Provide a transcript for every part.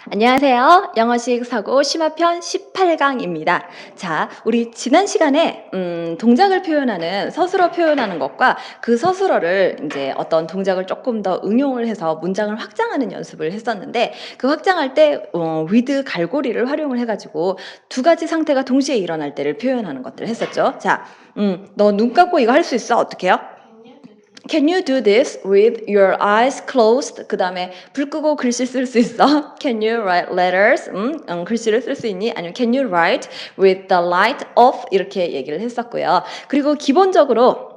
안녕하세요. 영어식 사고 심화편 18강입니다. 자, 우리 지난 시간에 동작을 표현하는 서술어 표현하는 것과 그 서술어를 이제 어떤 동작을 조금 더 응용을 해서 문장을 확장하는 연습을 했었는데 그 확장할 때 with 갈고리를 활용을 해가지고 두 가지 상태가 동시에 일어날 때를 표현하는 것들을 했었죠. 자, 너 눈 감고 이거 할 수 있어? 어떻게 해요? Can you do this with your eyes closed? 그 다음에 불 끄고 글씨 쓸 수 있어? Can you write letters? 글씨를 쓸 수 있니? 아니면 Can you write with the light off? 이렇게 얘기를 했었고요. 그리고 기본적으로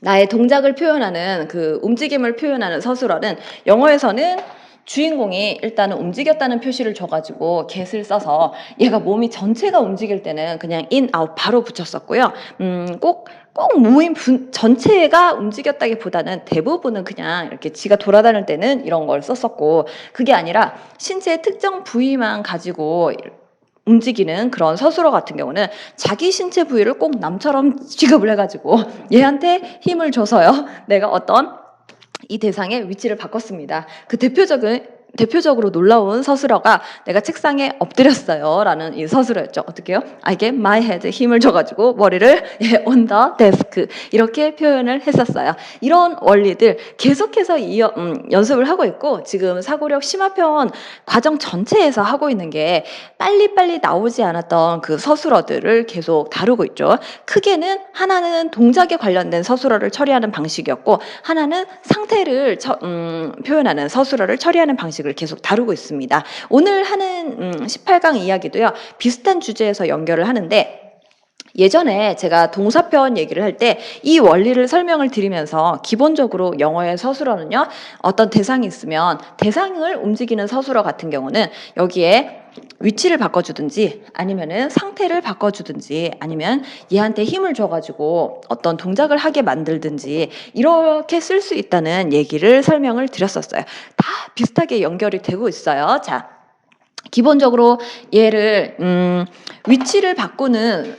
나의 동작을 표현하는 그 움직임을 표현하는 서술어는 영어에서는 주인공이 일단은 움직였다는 표시를 줘가지고 get을 써서 얘가 몸이 전체가 움직일 때는 그냥 in, out 바로 붙였었고요. 꼭 모임 전체가 움직였다기보다는 대부분은 그냥 이렇게 지가 돌아다닐 때는 이런 걸 썼었고 그게 아니라 신체의 특정 부위만 가지고 움직이는 그런 서술어 같은 경우는 자기 신체 부위를 꼭 남처럼 취급을 해가지고 얘한테 힘을 줘서요. 내가 어떤 이 대상의 위치를 바꿨습니다. 그 대표적으로 놀라운 서술어가 내가 책상에 엎드렸어요 라는 이 서술어였죠. 어떻게 해요? I get my head 힘을 줘가지고 머리를 on the desk 이렇게 표현을 했었어요. 이런 원리들 계속해서 연습을 하고 있고 지금 사고력 심화편 과정 전체에서 하고 있는 게 빨리빨리 나오지 않았던 그 서술어들을 계속 다루고 있죠. 크게는 하나는 동작에 관련된 서술어를 처리하는 방식이었고 하나는 상태를 표현하는 서술어를 처리하는 방식을 계속 다루고 있습니다. 오늘 하는 18강 이야기도요. 비슷한 주제에서 연결을 하는데 예전에 제가 동사편 얘기를 할 때 이 원리를 설명을 드리면서 기본적으로 영어의 서술어는요. 어떤 대상이 있으면 대상을 움직이는 서술어 같은 경우는 여기에 위치를 바꿔주든지 아니면은 상태를 바꿔주든지 아니면 얘한테 힘을 줘가지고 어떤 동작을 하게 만들든지 이렇게 쓸 수 있다는 얘기를 설명을 드렸었어요. 다 비슷하게 연결이 되고 있어요. 자, 기본적으로 얘를 위치를 바꾸는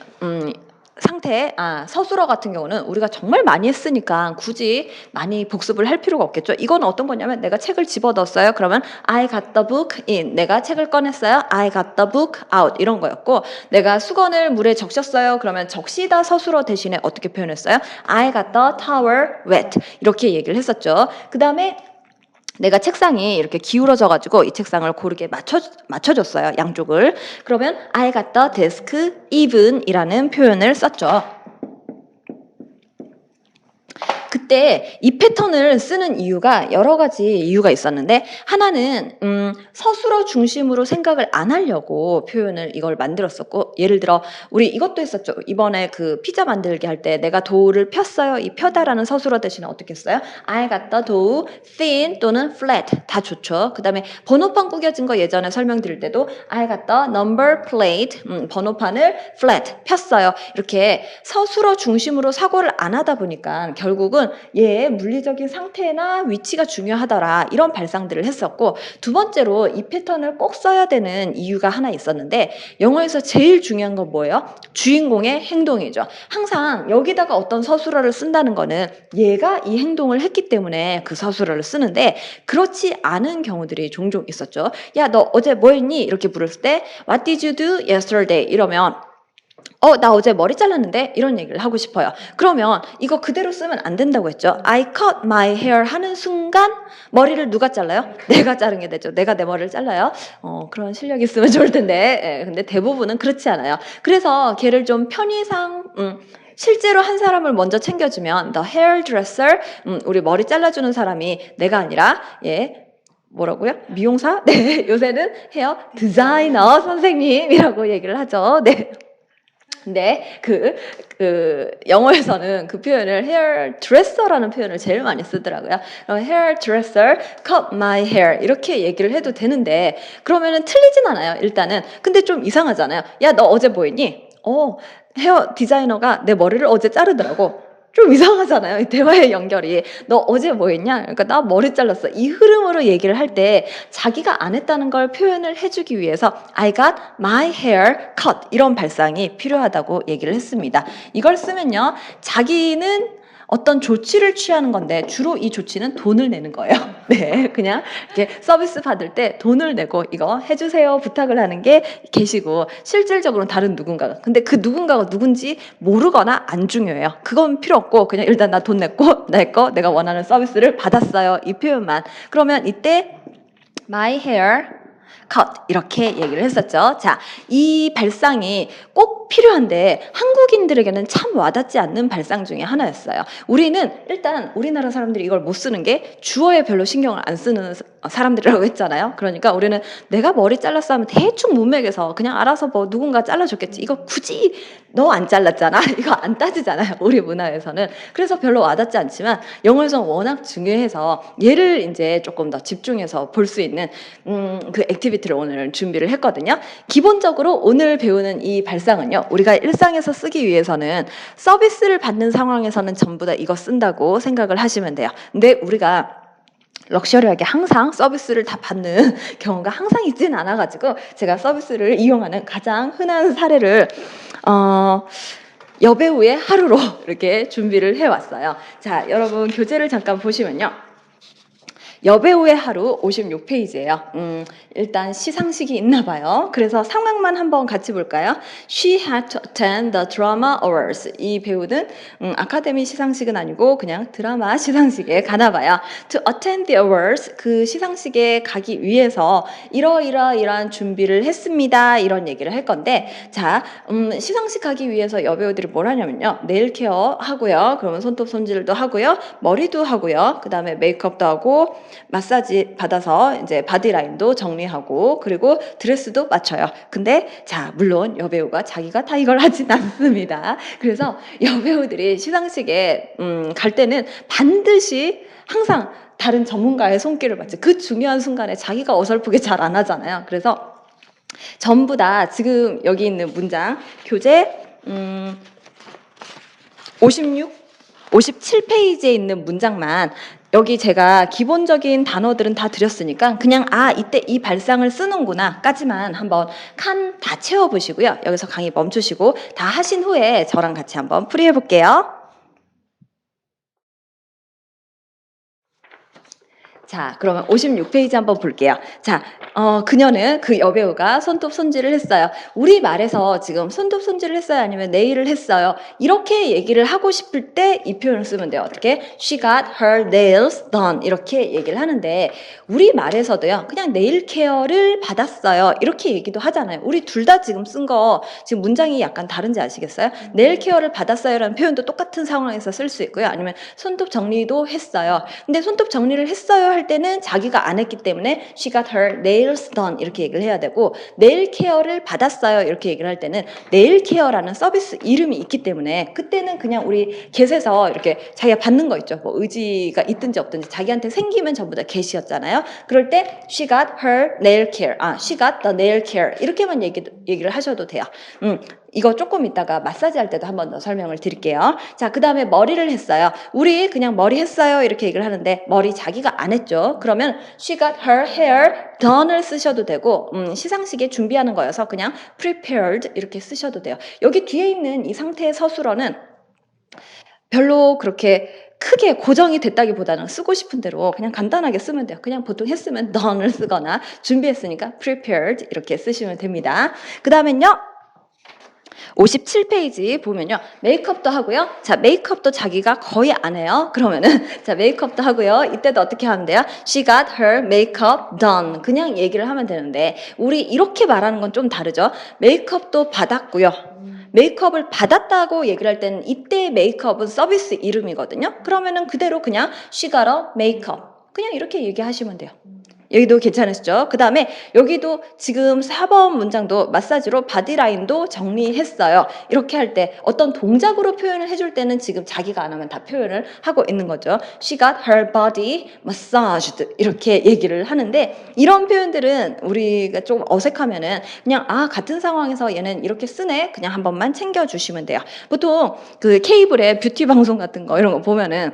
서술어 같은 경우는 우리가 정말 많이 했으니까 굳이 많이 복습을 할 필요가 없겠죠. 이건 어떤 거냐면 내가 책을 집어넣었어요. 그러면 I got the book in. 내가 책을 꺼냈어요. I got the book out. 이런 거였고 내가 수건을 물에 적셨어요. 그러면 적시다 서술어 대신에 어떻게 표현했어요? I got the towel wet. 이렇게 얘기를 했었죠. 그 다음에 내가 책상이 이렇게 기울어져가지고 이 책상을 고르게 맞춰줬어요. 양쪽을. 그러면 I got the desk even이라는 표현을 썼죠. 그때 이 패턴을 쓰는 이유가 여러 가지 이유가 있었는데 하나는 서술어 중심으로 생각을 안 하려고 표현을 이걸 만들었었고 예를 들어 우리 이것도 했었죠. 이번에 그 피자 만들기 할 때 내가 도우를 폈어요. 이 펴다라는 서술어 대신에 어떻게 했어요? I got the dough thin 또는 flat 다 좋죠. 그 다음에 번호판 구겨진 거 예전에 설명드릴 때도 I got the number plate 번호판을 flat 폈어요. 이렇게 서술어 중심으로 사고를 안 하다 보니까 결국은 얘의 물리적인 상태나 위치가 중요하더라 이런 발상들을 했었고 두 번째로 이 패턴을 꼭 써야 되는 이유가 하나 있었는데 영어에서 제일 중요한 건 뭐예요? 주인공의 행동이죠. 항상 여기다가 어떤 서술어를 쓴다는 거는 얘가 이 행동을 했기 때문에 그 서술어를 쓰는데 그렇지 않은 경우들이 종종 있었죠. 야, 너 어제 뭐 했니? 이렇게 물었을 때 What did you do yesterday? 이러면 나 어제 머리 잘랐는데? 이런 얘기를 하고 싶어요. 그러면 이거 그대로 쓰면 안 된다고 했죠. I cut my hair 하는 순간 머리를 누가 잘라요? 내가 자른 게 되죠. 내가 내 머리를 잘라요. 그런 실력이 있으면 좋을 텐데. 예, 근데 대부분은 그렇지 않아요. 그래서 걔를 좀 편의상 실제로 한 사람을 먼저 챙겨주면 the hairdresser 우리 머리 잘라주는 사람이 내가 아니라 뭐라고요? 미용사? 네, 요새는 헤어 디자이너 선생님이라고 얘기를 하죠. 네. 근데 영어에서는 그 표현을 hairdresser라는 표현을 제일 많이 쓰더라고요. 그럼 hairdresser cut my hair 이렇게 얘기를 해도 되는데 그러면은 틀리진 않아요. 일단은. 근데 좀 이상하잖아요. 야, 너 어제 뭐 했니? 헤어 디자이너가 내 머리를 어제 자르더라고. 좀 이상하잖아요. 이 대화의 연결이. 너 어제 뭐 했냐? 그러니까 나 머리 잘랐어. 이 흐름으로 얘기를 할 때 자기가 안 했다는 걸 표현을 해주기 위해서 I got my hair cut 이런 발상이 필요하다고 얘기를 했습니다. 이걸 쓰면요. 자기는 어떤 조치를 취하는 건데 주로 이 조치는 돈을 내는 거예요. 네, 그냥 이렇게 서비스 받을 때 돈을 내고 이거 해주세요 부탁을 하는 게 계시고 실질적으로는 다른 누군가가. 근데 그 누군가가 누군지 모르거나 안 중요해요. 그건 필요 없고 그냥 일단 나 돈 냈고 내가 원하는 서비스를 받았어요. 이 표현만. 그러면 이때 my hair cut 이렇게 얘기를 했었죠. 자, 이 발상이 꼭 필요한데 한국인들에게는 참 와닿지 않는 발상 중에 하나였어요. 우리는 일단 우리나라 사람들이 이걸 못 쓰는 게 주어에 별로 신경을 안 쓰는 사람들이라고 했잖아요. 그러니까 우리는 내가 머리 잘랐어 하면 대충 문맥에서 그냥 알아서 뭐 누군가 잘라줬겠지. 이거 굳이 너 안 잘랐잖아. 이거 안 따지잖아요. 우리 문화에서는. 그래서 별로 와닿지 않지만 영어에서는 워낙 중요해서 얘를 이제 조금 더 집중해서 볼 수 있는 그 액티비티를 오늘 준비를 했거든요. 기본적으로 오늘 배우는 이 발상은요. 우리가 일상에서 쓰기 위해서는 서비스를 받는 상황에서는 전부 다 이거 쓴다고 생각을 하시면 돼요. 근데 우리가 럭셔리하게 항상 서비스를 다 받는 경우가 항상 있지는 않아가지고 제가 서비스를 이용하는 가장 흔한 사례를 여배우의 하루로 이렇게 준비를 해왔어요. 자, 여러분 교재를 잠깐 보시면요. 여배우의 하루 56페이지예요. 일단 시상식이 있나 봐요. 그래서 상황만 한번 같이 볼까요? She had to attend the drama awards. 이 배우는 아카데미 시상식은 아니고 그냥 드라마 시상식에 가나 봐요. To attend the awards. 그 시상식에 가기 위해서 이러이러이러한 준비를 했습니다. 이런 얘기를 할 건데 자, 시상식 가기 위해서 여배우들이 뭘 하냐면요. 네일 케어 하고요. 그러면 손톱 손질도 하고요. 머리도 하고요. 그 다음에 메이크업도 하고 마사지 받아서 이제 바디라인도 정리하고 그리고 드레스도 맞춰요. 근데 자, 물론 여배우가 자기가 다 이걸 하진 않습니다. 그래서 여배우들이 시상식에 갈 때는 반드시 항상 다른 전문가의 손길을 받지. 그 중요한 순간에 자기가 어설프게 잘 안 하잖아요. 그래서 전부 다 지금 여기 있는 문장 교재 57페이지에 있는 문장만 여기 제가 기본적인 단어들은 다 드렸으니까 그냥 이때 이 발상을 쓰는구나 까지만 한번 칸 다 채워보시고요. 여기서 강의 멈추시고 다 하신 후에 저랑 같이 한번 풀이해 볼게요. 자, 그러면 56페이지 한번 볼게요. 자, 그녀는 그 여배우가 손톱 손질을 했어요. 우리 말에서 지금 손톱 손질을 했어요? 아니면 네일을 했어요? 이렇게 얘기를 하고 싶을 때 이 표현을 쓰면 돼요. 어떻게? She got her nails done. 이렇게 얘기를 하는데 우리 말에서도요. 그냥 네일 케어를 받았어요. 이렇게 얘기도 하잖아요. 우리 둘 다 지금 쓴 거 지금 문장이 약간 다른지 아시겠어요? 네일 케어를 받았어요라는 표현도 똑같은 상황에서 쓸 수 있고요. 아니면 손톱 정리도 했어요. 근데 손톱 정리를 했어요 할 때는 자기가 안 했기 때문에 she got her nails done 이렇게 얘기를 해야 되고 네일 케어를 받았어요 이렇게 얘기를 할 때는 네일 케어라는 서비스 이름이 있기 때문에 그때는 그냥 우리 겟에서 이렇게 자기가 받는 거 있죠. 뭐 의지가 있든지 없든지 자기한테 생기면 전부 다 겟이었잖아요. 그럴 때 she got her nail care, she got the nail care 이렇게만 얘기를 하셔도 돼요. 이거 조금 이따가 마사지 할 때도 한 번 더 설명을 드릴게요. 자, 그 다음에 머리를 했어요. 우리 그냥 머리 했어요 이렇게 얘기를 하는데 머리 자기가 안 했죠. 그러면 she got her hair done을 쓰셔도 되고 시상식에 준비하는 거여서 그냥 prepared 이렇게 쓰셔도 돼요. 여기 뒤에 있는 이 상태의 서술어는 별로 그렇게 크게 고정이 됐다기보다는 쓰고 싶은 대로 그냥 간단하게 쓰면 돼요. 그냥 보통 했으면 done을 쓰거나 준비했으니까 prepared 이렇게 쓰시면 됩니다. 그 다음엔요. 57페이지 보면요. 메이크업도 하고요. 자, 메이크업도 자기가 거의 안 해요. 그러면은 자, 메이크업도 하고요. 이때도 어떻게 하면 돼요? She got her makeup done. 그냥 얘기를 하면 되는데 우리 이렇게 말하는 건 좀 다르죠. 메이크업도 받았고요. 메이크업을 받았다고 얘기를 할 때는 이때 메이크업은 서비스 이름이거든요. 그러면은 그대로 그냥 she got a makeup. 그냥 이렇게 얘기하시면 돼요. 여기도 괜찮으시죠? 그 다음에 여기도 지금 4번 문장도 마사지로 바디라인도 정리했어요. 이렇게 할 때 어떤 동작으로 표현을 해줄 때는 지금 자기가 안 하면 다 표현을 하고 있는 거죠. She got her body massaged 이렇게 얘기를 하는데 이런 표현들은 우리가 좀 어색하면은 그냥 같은 상황에서 얘는 이렇게 쓰네 그냥 한 번만 챙겨주시면 돼요. 보통 그 케이블의 뷰티 방송 같은 거 이런 거 보면은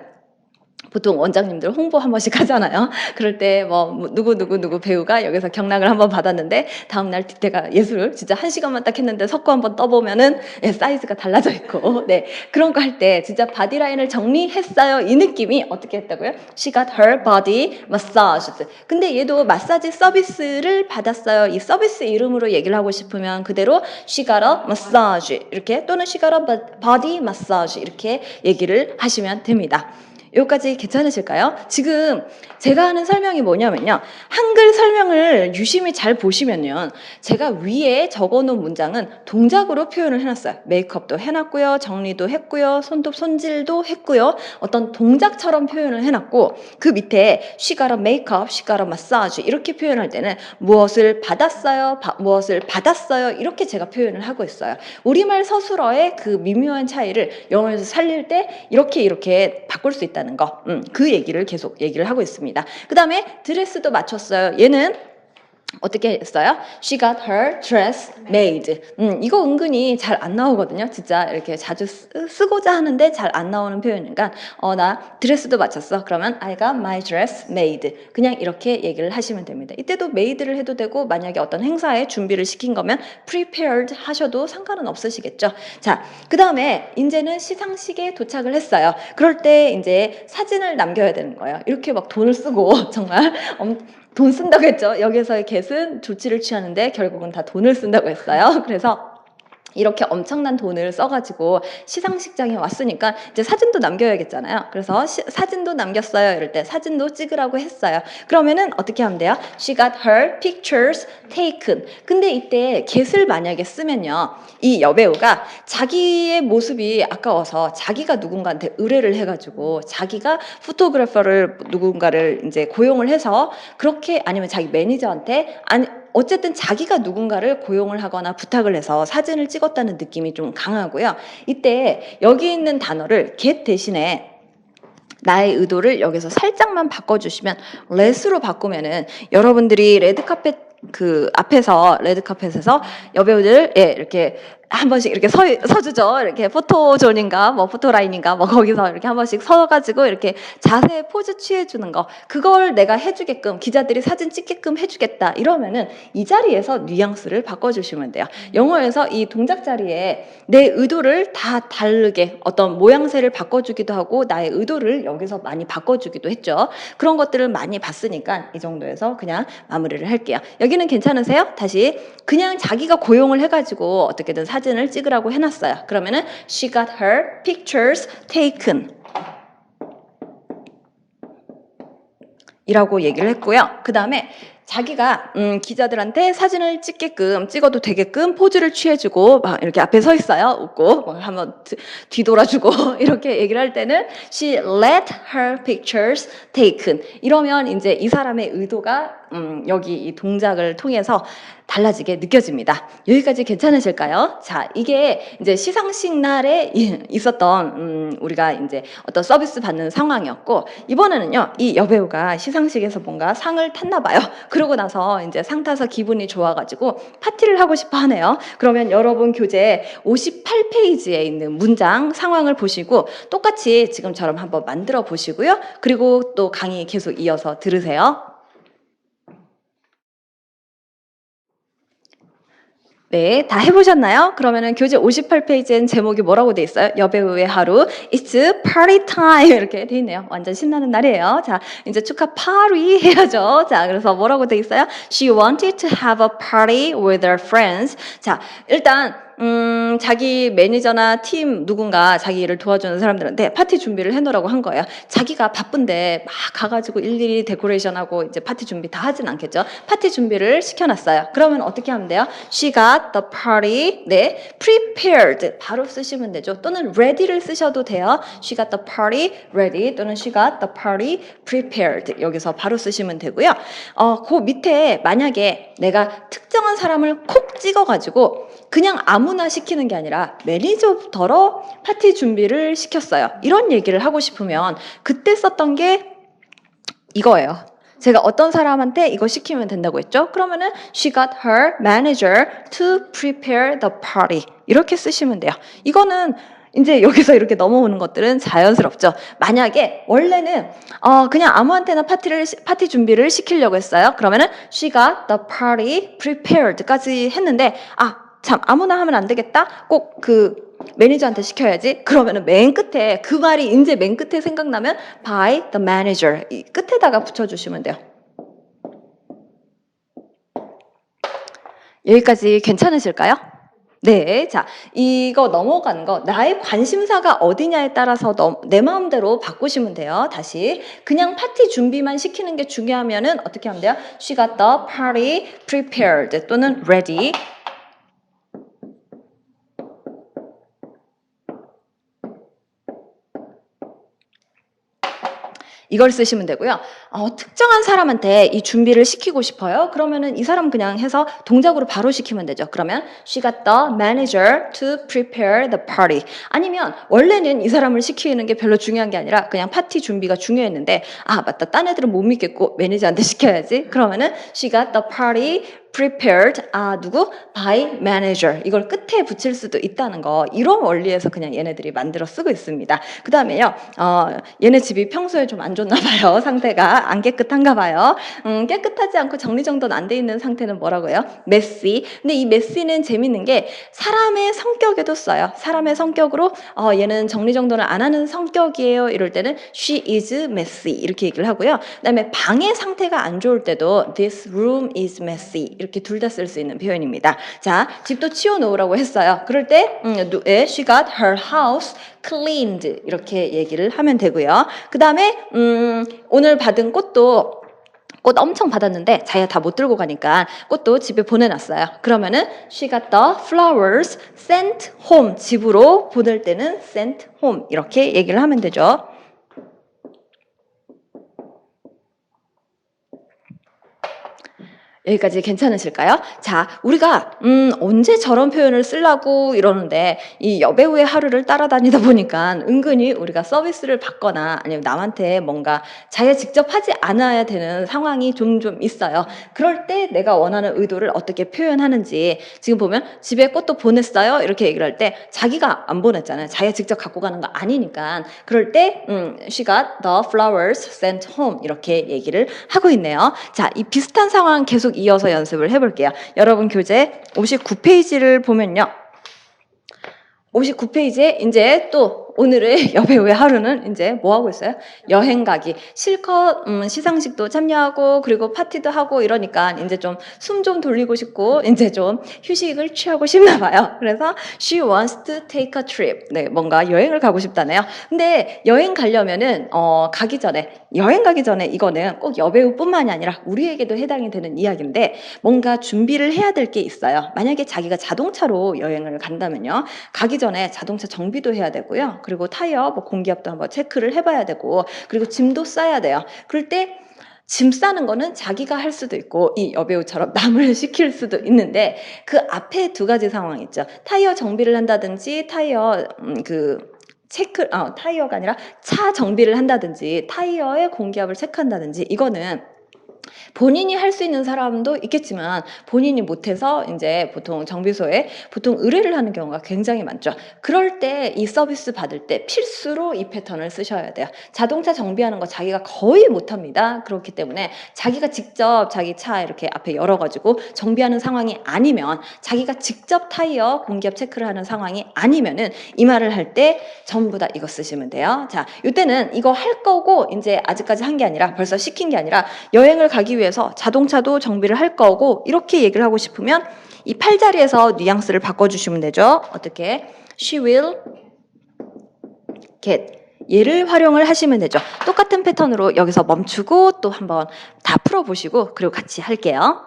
보통 원장님들 홍보 한 번씩 하잖아요. 그럴 때 뭐 누구 배우가 여기서 경락을 한번 받았는데 다음날 뒤태가 예술을 진짜 1시간만 딱 했는데 석고 한번 떠보면은 예, 사이즈가 달라져 있고 네 그런 거 할 때 진짜 바디라인을 정리했어요. 이 느낌이 어떻게 했다고요? She got her body massaged. 근데 얘도 마사지 서비스를 받았어요. 이 서비스 이름으로 얘기를 하고 싶으면 그대로 She got a massage 이렇게 또는 She got a body massage 이렇게 얘기를 하시면 됩니다. 여기까지 괜찮으실까요? 지금 제가 하는 설명이 뭐냐면요. 한글 설명을 유심히 잘 보시면요. 제가 위에 적어놓은 문장은 동작으로 표현을 해놨어요. 메이크업도 해놨고요. 정리도 했고요. 손질도 했고요. 어떤 동작처럼 표현을 해놨고 그 밑에 she got a makeup, she got a massage 이렇게 표현할 때는 무엇을 받았어요, 무엇을 받았어요 이렇게 제가 표현을 하고 있어요. 우리말 서술어의 그 미묘한 차이를 영어에서 살릴 때 이렇게 바꿀 수 있다는 거, 그 얘기를 계속 얘기를 하고 있습니다. 그 다음에 드레스도 맞췄어요. 얘는 어떻게 했어요? She got her dress made. 이거 은근히 잘 안 나오거든요. 진짜 이렇게 자주 쓰고자 하는데 잘 안 나오는 표현이니까 나 드레스도 맞췄어. 그러면 I got my dress made. 그냥 이렇게 얘기를 하시면 됩니다. 이때도 made를 해도 되고 만약에 어떤 행사에 준비를 시킨 거면 prepared 하셔도 상관은 없으시겠죠. 자, 그 다음에 이제는 시상식에 도착을 했어요. 그럴 때 이제 사진을 남겨야 되는 거예요. 이렇게 막 돈을 쓰고 정말 돈 쓴다고 했죠. 여기서의 get은 조치를 취하는데 결국은 다 돈을 쓴다고 했어요. 그래서 이렇게 엄청난 돈을 써가지고 시상식장에 왔으니까 이제 사진도 남겨야겠잖아요. 그래서 사진도 남겼어요. 이럴 때 사진도 찍으라고 했어요. 그러면은 어떻게 하면 돼요? She got her pictures taken. 근데 이때 get을 만약에 쓰면요. 이 여배우가 자기의 모습이 아까워서 자기가 누군가한테 의뢰를 해가지고 자기가 포토그래퍼를 누군가를 이제 고용을 해서 그렇게 아니면 자기 매니저한테 어쨌든 자기가 누군가를 고용을 하거나 부탁을 해서 사진을 찍었다는 느낌이 좀 강하고요. 이때 여기 있는 단어를 get 대신에 나의 의도를 여기서 살짝만 바꿔주시면 let으로 바꾸면은 여러분들이 레드카펫 그 앞에서 레드카펫에서 여배우들 이렇게 한 번씩 이렇게 서주죠. 이렇게 포토존인가 뭐 포토라인인가 뭐 거기서 이렇게 한 번씩 서가지고 이렇게 자세 포즈 취해주는 거 그걸 내가 해주게끔 기자들이 사진 찍게끔 해주겠다 이러면은 이 자리에서 뉘앙스를 바꿔주시면 돼요. 영어에서 이 동작 자리에 내 의도를 다 다르게 어떤 모양새를 바꿔주기도 하고 나의 의도를 여기서 많이 바꿔주기도 했죠. 그런 것들을 많이 봤으니까 이 정도에서 그냥 마무리를 할게요. 여기는 괜찮으세요? 다시 그냥 자기가 고용을 해가지고 어떻게든 사진을 찍으라고 해놨어요. 그러면은 she got her pictures taken 이라고 얘기를 했고요. 그 다음에 자기가 기자들한테 사진을 찍어도 되게끔 포즈를 취해주고 막 이렇게 앞에 서 있어요. 웃고 막 한번 뒤돌아주고 이렇게 얘기를 할 때는 she let her pictures taken 이러면 이제 이 사람의 의도가 여기 이 동작을 통해서 달라지게 느껴집니다. 여기까지 괜찮으실까요? 자, 이게 이제 시상식 날에 있었던 우리가 이제 어떤 서비스 받는 상황이었고 이번에는요 이 여배우가 시상식에서 뭔가 상을 탔나 봐요. 그러고 나서 이제 상 타서 기분이 좋아가지고 파티를 하고 싶어 하네요. 그러면 여러분 교재 58페이지에 있는 문장 상황을 보시고 똑같이 지금처럼 한번 만들어 보시고요. 그리고 또 강의 계속 이어서 들으세요. 네, 다 해보셨나요? 그러면은 교재 58페이지엔 제목이 뭐라고 돼 있어요? 여배우의 하루 It's party time 이렇게 돼 있네요. 완전 신나는 날이에요. 자, 이제 축하 파리 해야죠. 자, 그래서 뭐라고 돼 있어요? She wanted to have a party with her friends. 자, 일단 자기 매니저나 팀 누군가 자기 일을 도와주는 사람들한테 파티 준비를 해놓으라고 한 거예요. 자기가 바쁜데 막 가가지고 일일이 데코레이션하고 이제 파티 준비 다 하진 않겠죠. 파티 준비를 시켜놨어요. 그러면 어떻게 하면 돼요? She got the party, 네, prepared 바로 쓰시면 되죠. 또는 ready를 쓰셔도 돼요. She got the party ready 또는 she got the party prepared 여기서 바로 쓰시면 되고요. 그 밑에 만약에 내가 특정한 사람을 콕 찍어가지고 그냥 아무나 시키는 게 아니라 매니저부터로 파티 준비를 시켰어요. 이런 얘기를 하고 싶으면 그때 썼던 게 이거예요. 제가 어떤 사람한테 이거 시키면 된다고 했죠? 그러면은 she got her manager to prepare the party 이렇게 쓰시면 돼요. 이거는 이제 여기서 이렇게 넘어오는 것들은 자연스럽죠. 만약에 원래는 그냥 아무한테나 파티 준비를 시키려고 했어요. 그러면은 she got the party prepared까지 했는데 참 아무나 하면 안 되겠다. 꼭 그 매니저한테 시켜야지. 그러면은 맨 끝에 그 말이 이제 맨 끝에 생각나면 by the manager 이 끝에다가 붙여주시면 돼요. 여기까지 괜찮으실까요? 네, 자, 이거 넘어간 거 나의 관심사가 어디냐에 따라서 내 마음대로 바꾸시면 돼요. 다시 그냥 파티 준비만 시키는 게 중요하면은 어떻게 하면 돼요? She got the party prepared 또는 ready. 이걸 쓰시면 되고요. 특정한 사람한테 이 준비를 시키고 싶어요. 그러면은 이 사람 그냥 해서 동작으로 바로 시키면 되죠. 그러면 she got the manager to prepare the party. 아니면 원래는 이 사람을 시키는 게 별로 중요한 게 아니라 그냥 파티 준비가 중요했는데 맞다. 딴 애들은 못 믿겠고 매니저한테 시켜야지. 그러면은 she got the party prepared 누구? by manager. 이걸 끝에 붙일 수도 있다는 거. 이런 원리에서 그냥 얘네들이 만들어 쓰고 있습니다. 그 다음에요. 얘네 집이 평소에 좀 안 좋나 봐요. 상태가 안 깨끗한가 봐요. 깨끗하지 않고 정리정돈 안 돼 있는 상태는 뭐라고요? messy. 근데 이 messy는 재밌는 게 사람의 성격에도 써요. 사람의 성격으로 얘는 정리정돈을 안 하는 성격이에요. 이럴 때는 she is messy 이렇게 얘기를 하고요. 그 다음에 방의 상태가 안 좋을 때도 this room is messy 이렇게 둘 다 쓸 수 있는 표현입니다. 자, 집도 치워놓으라고 했어요. 그럴 때 she got her house cleaned 이렇게 얘기를 하면 되고요. 그 다음에 오늘 받은 꽃 엄청 받았는데 자기가 다 못 들고 가니까 꽃도 집에 보내놨어요. 그러면은 she got the flowers sent home. 집으로 보낼 때는 sent home 이렇게 얘기를 하면 되죠. 여기까지 괜찮으실까요? 자, 우리가 언제 저런 표현을 쓰려고 이러는데 이 여배우의 하루를 따라다니다 보니까 은근히 우리가 서비스를 받거나 아니면 남한테 뭔가 자기가 직접 하지 않아야 되는 상황이 좀 있어요. 그럴 때 내가 원하는 의도를 어떻게 표현하는지 지금 보면 집에 꽃도 보냈어요 이렇게 얘기를 할 때 자기가 안 보냈잖아요. 자기가 직접 갖고 가는 거 아니니까 그럴 때 she got the flowers sent home 이렇게 얘기를 하고 있네요. 자, 이 비슷한 상황 계속 이어서 연습을 해볼게요. 여러분 교재 59페이지를 보면요. 59페이지에 이제 또 오늘의 여배우의 하루는 이제 뭐 하고 있어요? 여행 가기. 실컷 시상식도 참여하고 그리고 파티도 하고 이러니까 이제 좀 숨 좀 돌리고 싶고 이제 좀 휴식을 취하고 싶나 봐요. 그래서 she wants to take a trip. 네, 뭔가 여행을 가고 싶다네요. 근데 여행 가려면은 여행 가기 전에 이거는 꼭 여배우뿐만이 아니라 우리에게도 해당이 되는 이야기인데 뭔가 준비를 해야 될 게 있어요. 만약에 자기가 자동차로 여행을 간다면요. 가기 전에 자동차 정비도 해야 되고요. 그리고 타이어, 공기압도 한번 체크를 해봐야 되고 그리고 짐도 싸야 돼요. 그럴 때 짐 싸는 거는 자기가 할 수도 있고 이 여배우처럼 남을 시킬 수도 있는데 그 앞에 두 가지 상황이 있죠. 타이어 정비를 한다든지 타이어가 아니라 차 정비를 한다든지 타이어의 공기압을 체크한다든지 이거는 본인이 할 수 있는 사람도 있겠지만 본인이 못해서 이제 보통 정비소에 보통 의뢰를 하는 경우가 굉장히 많죠. 그럴 때 이 서비스 받을 때 필수로 이 패턴을 쓰셔야 돼요. 자동차 정비하는 거 자기가 거의 못합니다. 그렇기 때문에 자기가 직접 자기 차 이렇게 앞에 열어가지고 정비하는 상황이 아니면 자기가 직접 타이어 공기압 체크를 하는 상황이 아니면은 이 말을 할 때 전부 다 이거 쓰시면 돼요. 자, 이때는 이거 할 거고 이제 아직까지 한 게 아니라 벌써 시킨 게 아니라 여행을 가기 위해서 자동차도 정비를 할 거고 이렇게 얘기를 하고 싶으면 이 팔자리에서 뉘앙스를 바꿔주시면 되죠. 어떻게? She will get 얘를 활용을 하시면 되죠. 똑같은 패턴으로 여기서 멈추고 또 한번 다 풀어보시고 그리고 같이 할게요.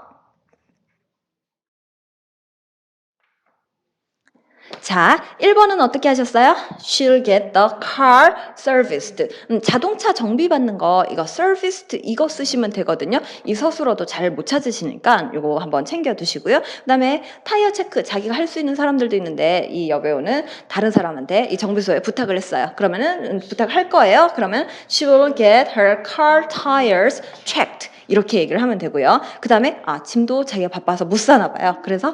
자, 1번은 어떻게 하셨어요? She'll get the car serviced. 자동차 정비받는 거 이거 serviced 이거 쓰시면 되거든요. 이 서술어도 잘 못 찾으시니까 이거 한번 챙겨두시고요. 그 다음에 타이어 체크 자기가 할 수 있는 사람들도 있는데 이 여배우는 다른 사람한테 이 정비소에 부탁을 했어요. 그러면은 부탁할 거예요. 그러면 she will get her car tires checked. 이렇게 얘기를 하면 되고요. 그 다음에 짐도 자기가 바빠서 못 사나 봐요. 그래서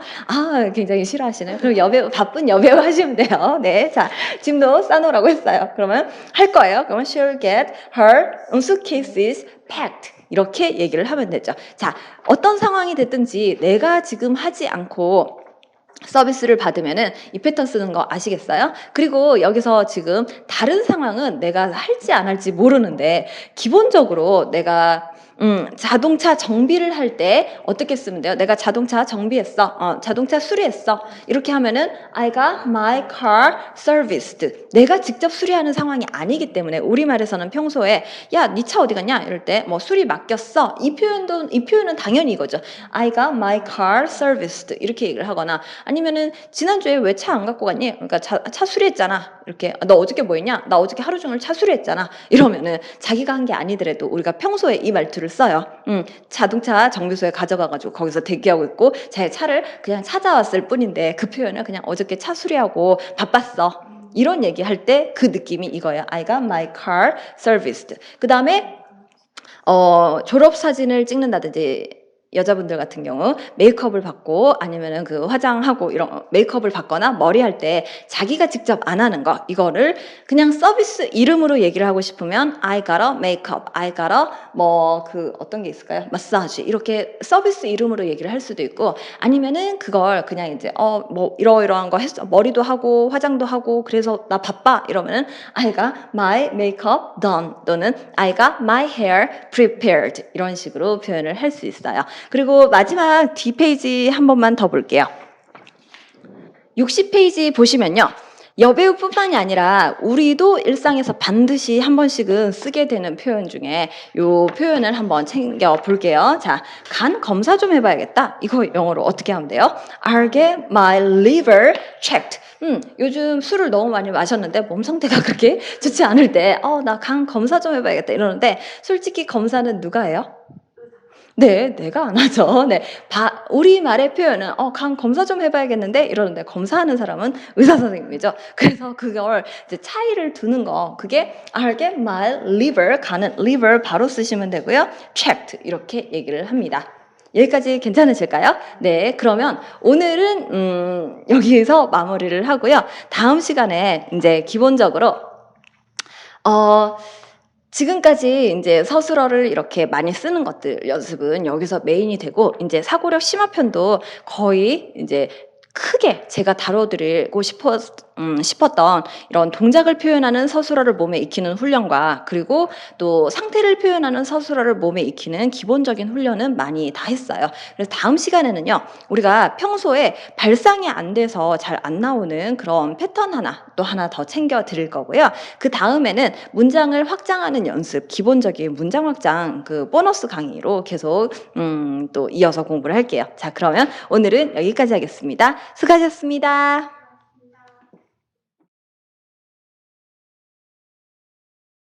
굉장히 싫어하시네요. 그럼 여배우, 바쁜 여배우 하시면 돼요. 네, 자, 짐도 싸놓으라고 했어요. 그러면 할 거예요. 그러면 she'll get her suitcases packed. 이렇게 얘기를 하면 되죠. 자, 어떤 상황이 됐든지 내가 지금 하지 않고 서비스를 받으면은 이 패턴 쓰는 거 아시겠어요? 그리고 여기서 지금 다른 상황은 내가 할지 안 할지 모르는데 기본적으로 내가 자동차 정비를 할 때 어떻게 쓰면 돼요? 내가 자동차 정비했어. 자동차 수리했어. 이렇게 하면은 I got my car serviced. 내가 직접 수리하는 상황이 아니기 때문에 우리말에서는 평소에 야, 네 차 어디 갔냐? 이럴 때 뭐 수리 맡겼어. 이 표현은 당연히 이거죠. I got my car serviced. 이렇게 얘기를 하거나 아니면은 지난주에 왜 차 안 갖고 갔니? 그러니까 차 수리했잖아. 이렇게 너 어저께 뭐 했냐? 나 어저께 하루 종일 차 수리했잖아. 이러면은 자기가 한 게 아니더라도 우리가 평소에 이 말투를 써요. 자동차 정비소에 가져가가지고 거기서 대기하고 있고 자기 차를 그냥 찾아왔을 뿐인데 그 표현을 그냥 어저께 차 수리하고 바빴어. 이런 얘기할 때 그 느낌이 이거예요. I got my car serviced. 그 다음에 졸업 사진을 찍는다든지 여자분들 같은 경우 메이크업을 받고 아니면은 그 화장하고 이런 메이크업을 받거나 머리 할 때 자기가 직접 안 하는 거 이거를 그냥 서비스 이름으로 얘기를 하고 싶으면 I gotta makeup, I gotta 뭐 그 어떤 게 있을까요? 마사지 이렇게 서비스 이름으로 얘기를 할 수도 있고 아니면은 그걸 그냥 이제 뭐 이러이러한 거 했어 머리도 하고 화장도 하고 그래서 나 바빠 이러면은 I got my makeup done 또는 I got my hair prepared 이런 식으로 표현을 할 수 있어요. 그리고 마지막 D페이지 한 번만 더 볼게요. 60페이지 보시면요. 여배우뿐만이 아니라 우리도 일상에서 반드시 한 번씩은 쓰게 되는 표현 중에 이 표현을 한번 챙겨 볼게요. 자, 간 검사 좀 해봐야겠다. 이거 영어로 어떻게 하면 돼요? I'll get my liver checked. 요즘 술을 너무 많이 마셨는데 몸 상태가 그렇게 좋지 않을 때 나 간 검사 좀 해봐야겠다 이러는데 솔직히 검사는 누가 해요? 네, 내가 안 하죠. 네. 우리말의 표현은, 간 검사 좀 해봐야겠는데? 이러는데, 검사하는 사람은 의사 선생님이죠. 그래서 그걸 이제 차이를 두는 거, 그게, I'll get my liver, 간은 liver 바로 쓰시면 되고요. checked, 이렇게 얘기를 합니다. 여기까지 괜찮으실까요? 네, 그러면 오늘은, 여기에서 마무리를 하고요. 다음 시간에 이제 기본적으로, 지금까지 이제 서술어를 이렇게 많이 쓰는 것들 연습은 여기서 메인이 되고 이제 심화편도 거의 이제 크게 제가 다뤄드리고 싶었던 이런 동작을 표현하는 서술어를 몸에 익히는 훈련과 그리고 또 상태를 표현하는 서술어를 몸에 익히는 기본적인 훈련은 많이 다 했어요. 그래서 다음 시간에는요, 우리가 평소에 발상이 안 돼서 잘 안 나오는 그런 패턴 하나 더 챙겨 드릴 거고요. 그 다음에는 문장을 확장하는 연습, 기본적인 문장 확장 그 보너스 강의로 계속 또 이어서 공부를 할게요. 자, 그러면 오늘은 여기까지 하겠습니다. 수고하셨습니다.